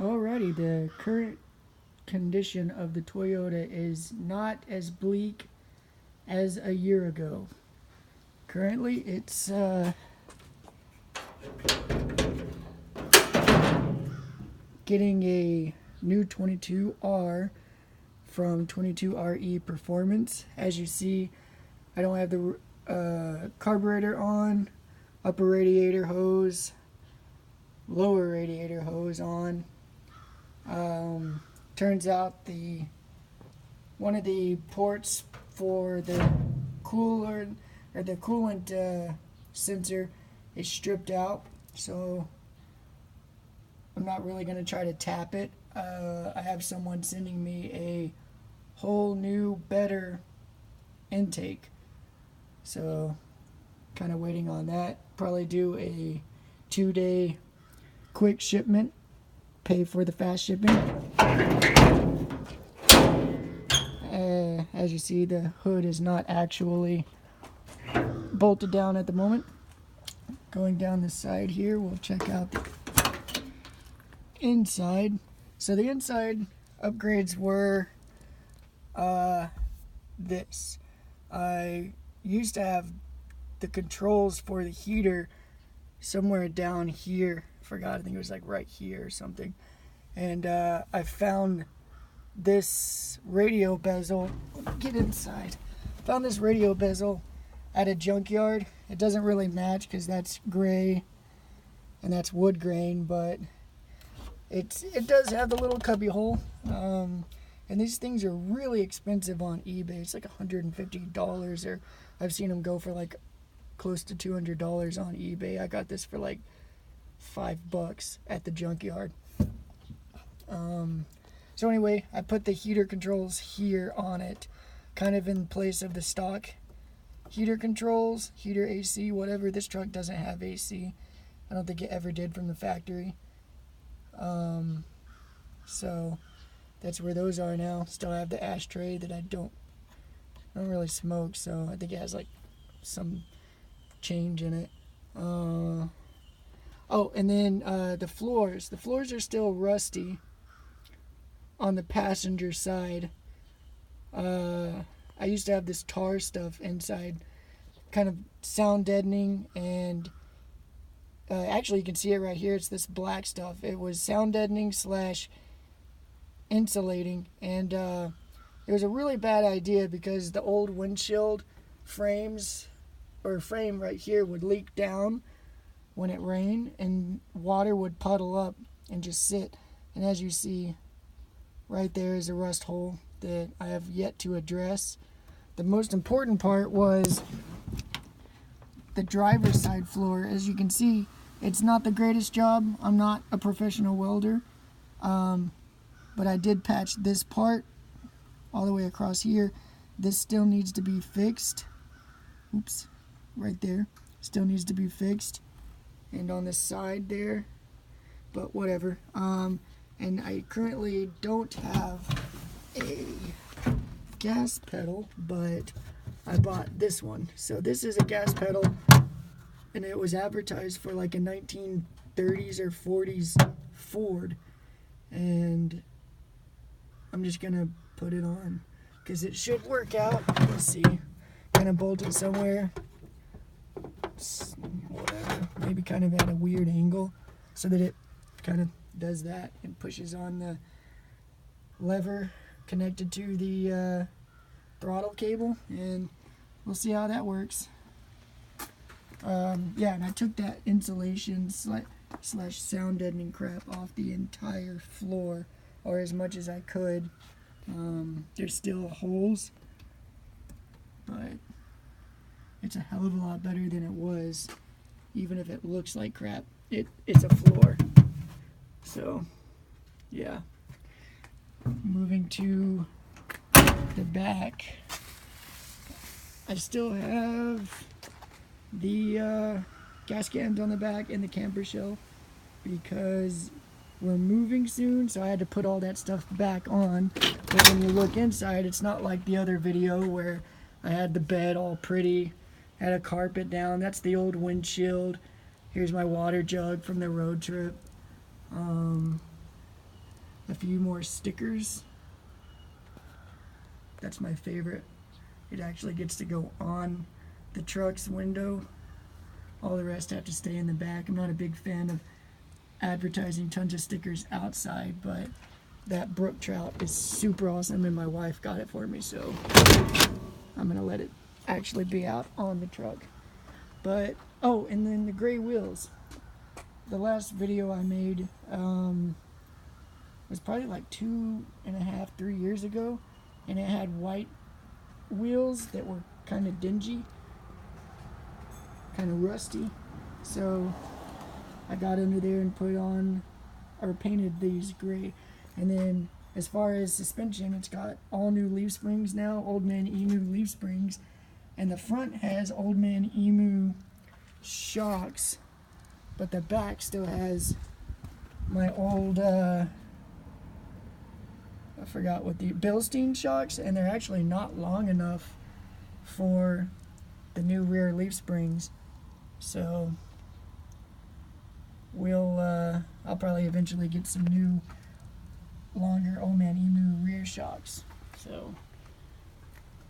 Alrighty, the current condition of the Toyota is not as bleak as a year ago. Currently, it's getting a new 22R from 22RE Performance. As you see, I don't have the carburetor on, upper radiator hose, lower radiator hose on. Turns out one of the ports for the cooler or the coolant sensor is stripped out, so I'm not really going to try to tap it. I have someone sending me a whole new, better intake, so kind of waiting on that. Probably do a 2-day quick shipment, pay for the fast shipping. As you see, the hood is not actually bolted down at the moment. Going down the side here, we'll check out the inside. So the inside upgrades were this. I used to have the controls for the heater somewhere down here. Forgot, I think it was like right here or something. And I found this radio bezel. Let me get inside. Found this radio bezel at a junkyard. It doesn't really match because that's gray and that's wood grain, but it does have the little cubby hole. And these things are really expensive on eBay. It's like $150, or I've seen them go for like close to $200 on eBay. I got this for like $5 at the junkyard. So anyway, I put the heater controls here on it, kind of in place of the stock heater controls, heater AC, whatever. This truck doesn't have AC. I don't think it ever did from the factory. So that's where those are now. Still have the ashtray that I don't really smoke, so I think it has like some change in it. Oh, and then the floors. The floors are still rusty on the passenger side. I used to have this tar stuff inside, kind of sound deadening, and actually you can see it right here. It's this black stuff. It was sound deadening / insulating, and it was a really bad idea because the old windshield frames or frame right here would leak down when it rained, and water would puddle up and just sit. And as you see, right there is a rust hole that I have yet to address. The most important part was the driver's side floor. As you can see, it's not the greatest job. I'm not a professional welder, but I did patch this part all the way across here. This still needs to be fixed. Oops, right there. Still needs to be fixed. And on the side there, but whatever. And I currently don't have a gas pedal, but I bought this one. So this is a gas pedal, and it was advertised for like a 1930s or 40s Ford, and I'm just gonna put it on because it should work out. Let's see, kind of bolted somewhere, whatever, maybe kind of at a weird angle so that it kind of does that and pushes on the lever connected to the throttle cable, and we'll see how that works. Yeah, and I took that insulation / sound deadening crap off the entire floor, or as much as I could. There's still holes, but it's a hell of a lot better than it was. Even if it looks like crap, it's a floor. So yeah, moving to the back, I still have the gas cans on the back and the camper shell because we're moving soon, so I had to put all that stuff back on. But when you look inside, it's not like the other video where I had the bed all pretty, had a carpet down. That's the old windshield. Here's my water jug from the road trip. a few more stickers. That's my favorite. It actually gets to go on the truck's window. All the rest have to stay in the back. I'm not a big fan of advertising tons of stickers outside, but that brook trout is super awesome, and my wife got it for me, so I'm gonna let it actually be out on the truck. But oh, and then the gray wheels. The last video I made was probably like 2.5, 3 years ago, and it had white wheels that were kind of dingy, kind of rusty. So I got under there and put on, or painted these gray. And then as far as suspension, it's got all new leaf springs now, Old Man Emu leaf springs, and the front has Old Man Emu shocks, but the back still has my old I forgot what the Bilstein shocks, and they're actually not long enough for the new rear leaf springs. So I'll probably eventually get some new longer Old Man Emu rear shocks. So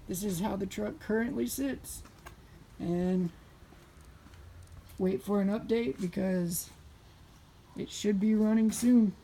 this is how the truck currently sits, and wait for an update because it should be running soon.